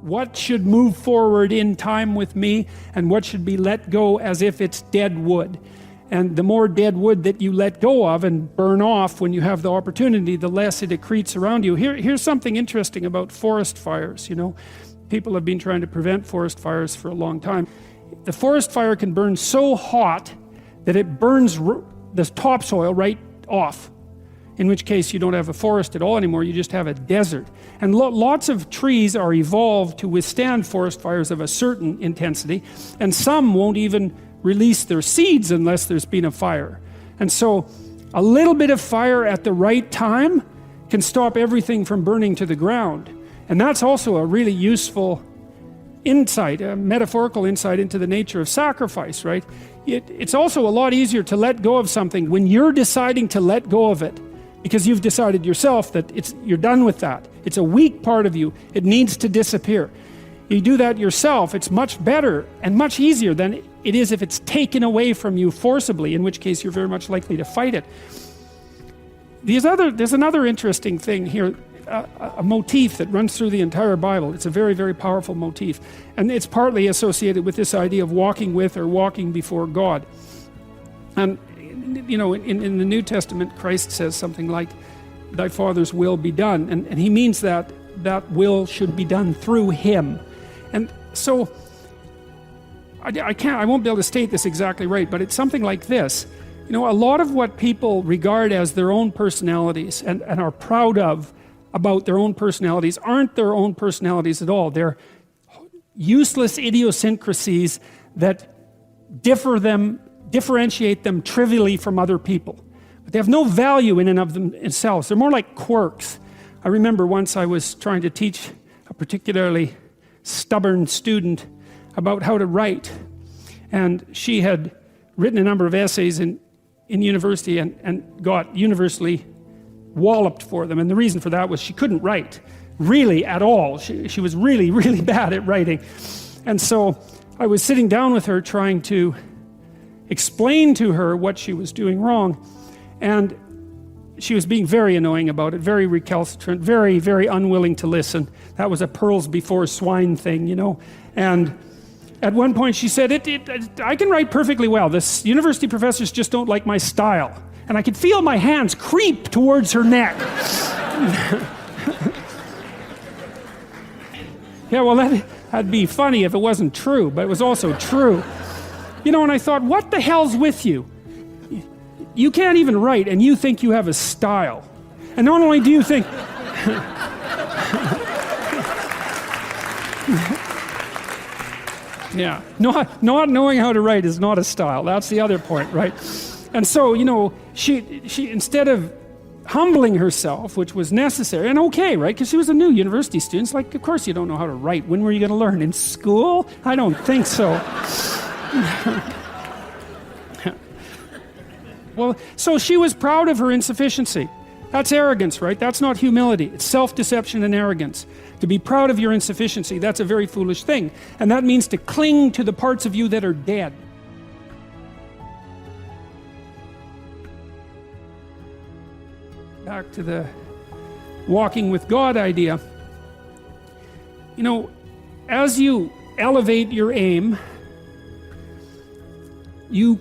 what should move forward in time with me and what should be let go as if it's dead wood. And the more dead wood that you let go of and burn off when you have the opportunity, the less it accretes around you. Here's something interesting about forest fires. You know, people have been trying to prevent forest fires for a long time. The forest fire can burn so hot that it burns the topsoil right off, in which case you don't have a forest at all anymore, you just have a desert. And lots of trees are evolved to withstand forest fires of a certain intensity, and some won't even release their seeds unless there's been a fire. And so a little bit of fire at the right time can stop everything from burning to the ground. And that's also a really useful insight, a metaphorical insight into the nature of sacrifice, right? It's also a lot easier to let go of something when you're deciding to let go of it, because you've decided yourself that you're done with that. It's a weak part of you. It needs to disappear. You do that yourself, it's much better and much easier than it is if it's taken away from you forcibly, in which case you're very much likely to fight it. There's another interesting thing here, a motif that runs through the entire Bible. It's a very, very powerful motif. And it's partly associated with this idea of walking with or walking before God. And you know, in the New Testament, Christ says something like, thy Father's will be done. And he means that will should be done through him. And so, I won't be able to state this exactly right, but it's something like this. You know, a lot of what people regard as their own personalities and are proud of about their own personalities aren't their own personalities at all. They're useless idiosyncrasies that differentiate them trivially from other people. But they have no value in and of themselves. They're more like quirks. I remember once I was trying to teach a particularly stubborn student about how to write. And she had written a number of essays in university and got universally walloped for them. And the reason for that was she couldn't write, really at all. She was really, really bad at writing. And so I was sitting down with her trying to explain to her what she was doing wrong. And she was being very annoying about it, very recalcitrant, very, very unwilling to listen. That was a pearls before swine thing, you know. And at one point she said, I can write perfectly well. This university professors just don't like my style. And I could feel my hands creep towards her neck. Yeah, well, that'd be funny if it wasn't true, but it was also true. You know, and I thought, what the hell's with you? You can't even write, and you think you have a style. And not only do you think... Yeah, not knowing how to write is not a style. That's the other point, right? And so, you know, she instead of humbling herself, which was necessary, and okay, right? Because she was a new university student. It's like, of course you don't know how to write. When were you going to learn? In school? I don't think so. Well, so she was proud of her insufficiency. That's arrogance, right? That's not humility. It's self-deception and arrogance. To be proud of your insufficiency, that's a very foolish thing. And that means to cling to the parts of you that are dead. Back to the walking with God idea. You know, as you elevate your aim, you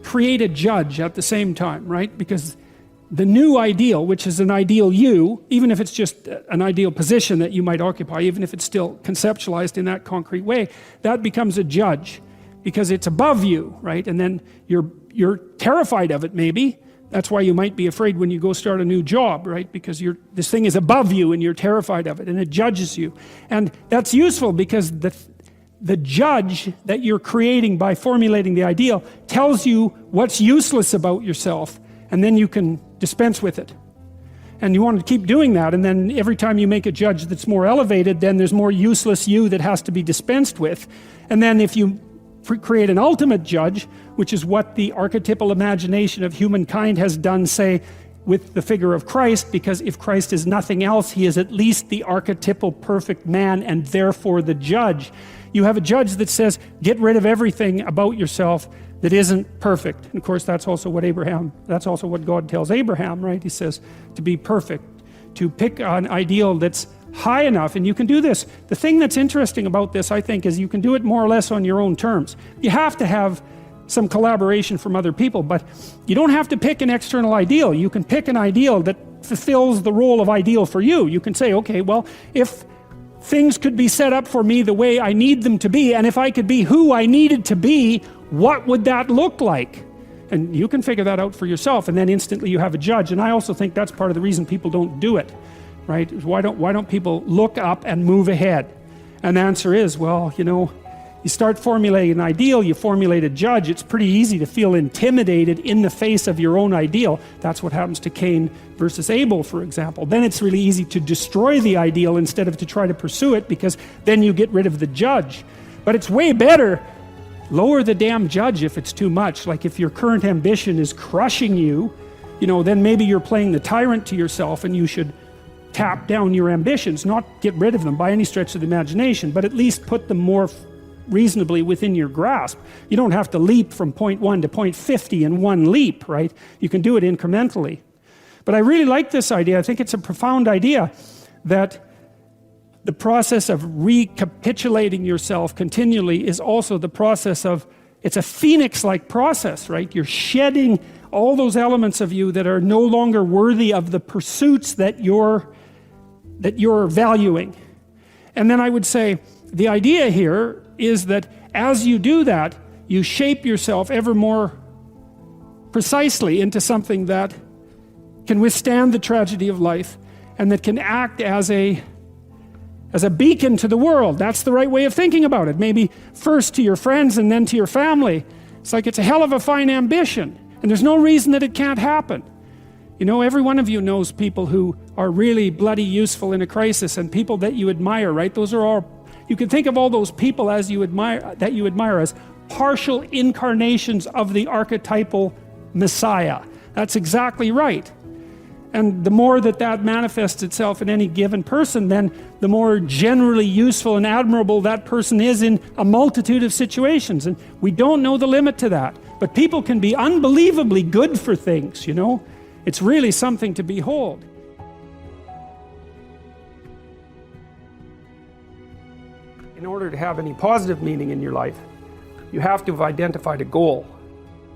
create a judge at the same time, right? Because the new ideal, which is an ideal you, even if it's just an ideal position that you might occupy, even if it's still conceptualized in that concrete way, that becomes a judge because it's above you, right? And then you're terrified of it, maybe. That's why you might be afraid when you go start a new job, right? Because this thing is above you and you're terrified of it and it judges you. And that's useful because the judge that you're creating by formulating the ideal tells you what's useless about yourself, and then you can dispense with it. And you want to keep doing that, and then every time you make a judge that's more elevated, then there's more useless you that has to be dispensed with. And then if you create an ultimate judge, which is what the archetypal imagination of humankind has done, say, with the figure of Christ, because if Christ is nothing else, he is at least the archetypal perfect man and therefore the judge. You have a judge that says, get rid of everything about yourself that isn't perfect. And of course, that's also what God tells Abraham, right? He says to be perfect, to pick an ideal that's high enough, and you can do this. The thing that's interesting about this, I think, is you can do it more or less on your own terms. You have to have some collaboration from other people, but you don't have to pick an external ideal. You can pick an ideal that fulfills the role of ideal for you. You can say, okay, well, if things could be set up for me the way I need them to be, and if I could be who I needed to be, what would that look like? And you can figure that out for yourself, and then instantly you have a judge. And I also think that's part of the reason people don't do it, right? Why don't people look up and move ahead? And the answer is, well, you know, you start formulating an ideal, you formulate a judge, it's pretty easy to feel intimidated in the face of your own ideal. That's what happens to Cain versus Abel, for example. Then it's really easy to destroy the ideal instead of to try to pursue it, because then you get rid of the judge. But it's way better, lower the damn judge if it's too much. Like if your current ambition is crushing you, you know, then maybe you're playing the tyrant to yourself, and you should tap down your ambitions, not get rid of them by any stretch of the imagination, but at least put them more reasonably within your grasp. You don't have to leap from point 1 to point 50 in one leap, right? You can do it incrementally. But I really like this idea. I think it's a profound idea that the process of recapitulating yourself continually is also the process of, it's a phoenix-like process, right? You're shedding all those elements of you that are no longer worthy of the pursuits that you're valuing. And then I would say the idea here is that as you do that, you shape yourself ever more precisely into something that can withstand the tragedy of life and that can act as a beacon to the world. That's the right way of thinking about it. Maybe first to your friends and then to your family. It's like, it's a hell of a fine ambition, and there's no reason that it can't happen. You know, every one of you knows people who are really bloody useful in a crisis, and people that you admire, right? Those are all, you can think of all those people as you admire as partial incarnations of the archetypal Messiah. That's exactly right. And the more that manifests itself in any given person, then the more generally useful and admirable that person is in a multitude of situations. And we don't know the limit to that. But people can be unbelievably good for things, you know. It's really something to behold. In order to have any positive meaning in your life, you have to have identified a goal,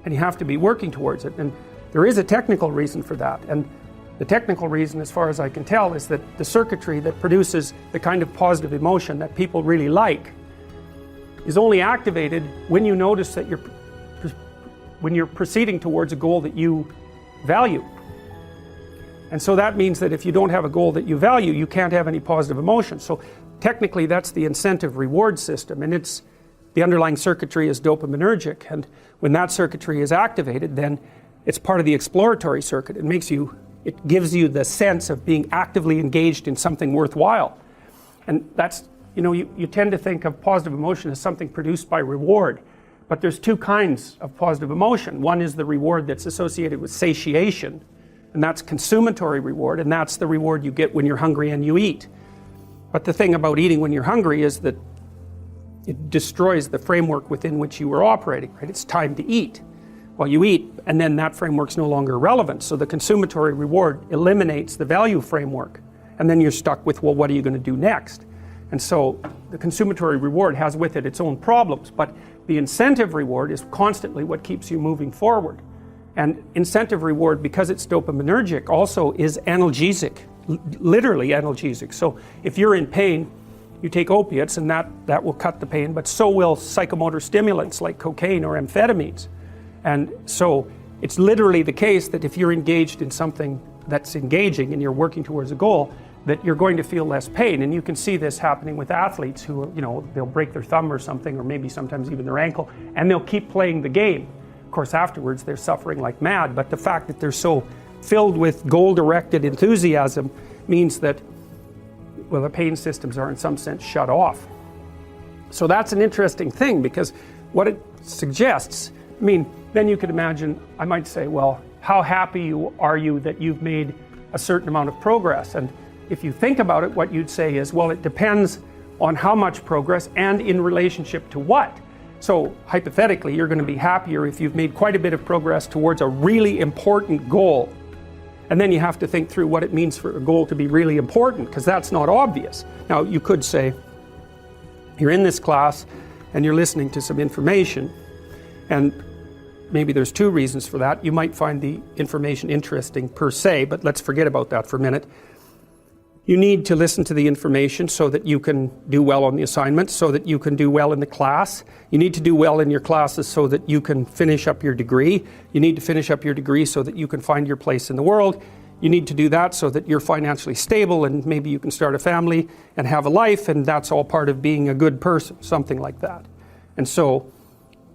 and you have to be working towards it. And there is a technical reason for that. And the technical reason, as far as I can tell, is that the circuitry that produces the kind of positive emotion that people really like is only activated when you notice that when you're proceeding towards a goal that you value. And so that means that if you don't have a goal that you value, you can't have any positive emotion. So technically that's the incentive reward system, and the underlying circuitry is dopaminergic, and when that circuitry is activated, then it's part of the exploratory circuit. It gives you the sense of being actively engaged in something worthwhile. And that's, you know, you tend to think of positive emotion as something produced by reward, but there's two kinds of positive emotion. One is the reward that's associated with satiation, and that's consummatory reward, and that's the reward you get when you're hungry and you eat. But the thing about eating when you're hungry is that it destroys the framework within which you were operating, right? It's time to eat. Well, you eat, and then that framework's no longer relevant. So the consummatory reward eliminates the value framework. And then you're stuck with, well, what are you going to do next? And so the consummatory reward has with it its own problems. But the incentive reward is constantly what keeps you moving forward. And incentive reward, because it's dopaminergic, also is analgesic, literally analgesic. So if you're in pain, you take opiates, and that will cut the pain, but so will psychomotor stimulants like cocaine or amphetamines. And so it's literally the case that if you're engaged in something that's engaging and you're working towards a goal, that you're going to feel less pain. And you can see this happening with athletes who, you know, they'll break their thumb or something, or maybe sometimes even their ankle, and they'll keep playing the game. Of course, afterwards they're suffering like mad, but the fact that they're so filled with goal-directed enthusiasm means that, well, the pain systems are in some sense shut off. So that's an interesting thing, because what it suggests, I mean, then you could imagine, I might say, well, how happy are you that you've made a certain amount of progress? And if you think about it, what you'd say is, well, it depends on how much progress and in relationship to what. So hypothetically, you're going to be happier if you've made quite a bit of progress towards a really important goal. And then you have to think through what it means for a goal to be really important, because that's not obvious. Now, you could say, you're in this class and you're listening to some information, and maybe there's two reasons for that. You might find the information interesting per se, but let's forget about that for a minute. You need to listen to the information so that you can do well on the assignments, so that you can do well in the class. You need to do well in your classes so that you can finish up your degree. You need to finish up your degree so that you can find your place in the world. You need to do that so that you're financially stable and maybe you can start a family and have a life, and that's all part of being a good person, something like that. And so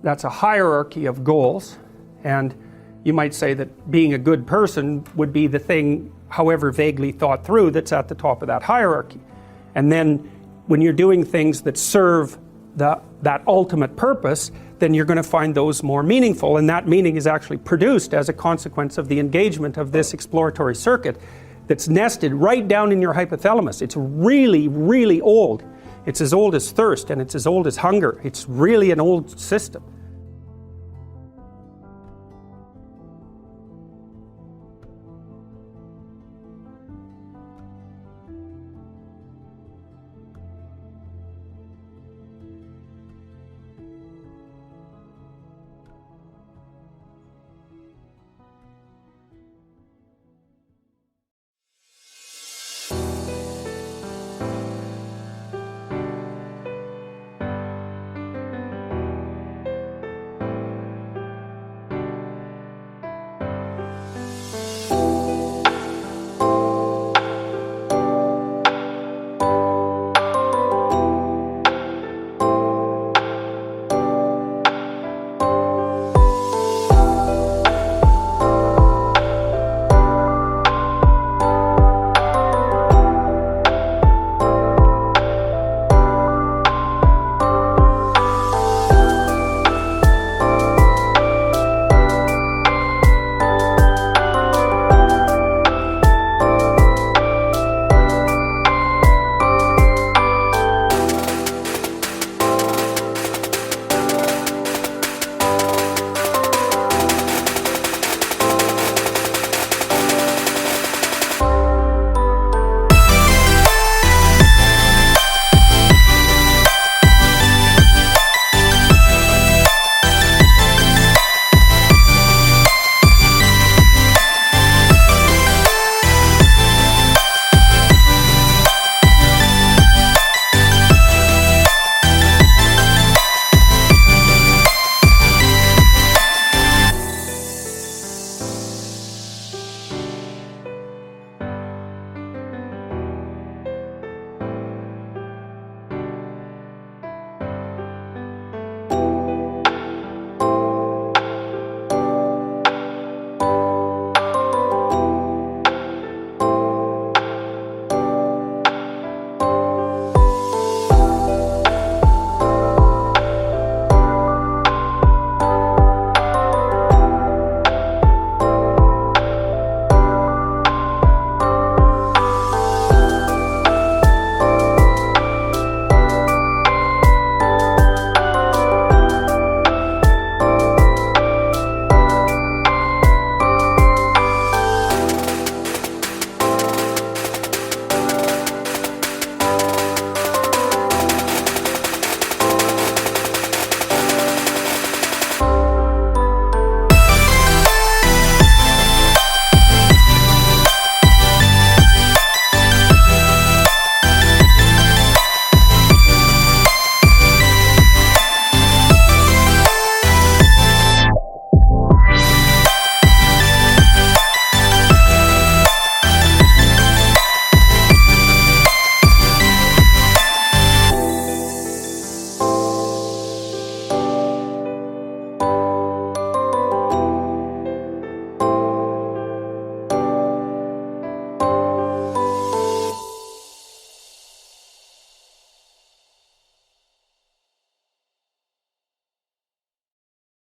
that's a hierarchy of goals, and you might say that being a good person would be the thing, however vaguely thought through, that's at the top of that hierarchy. And then when you're doing things that serve that ultimate purpose, then you're going to find those more meaningful, and that meaning is actually produced as a consequence of the engagement of this exploratory circuit that's nested right down in your hypothalamus. It's really, really old. It's as old as thirst, and it's as old as hunger. It's really an old system.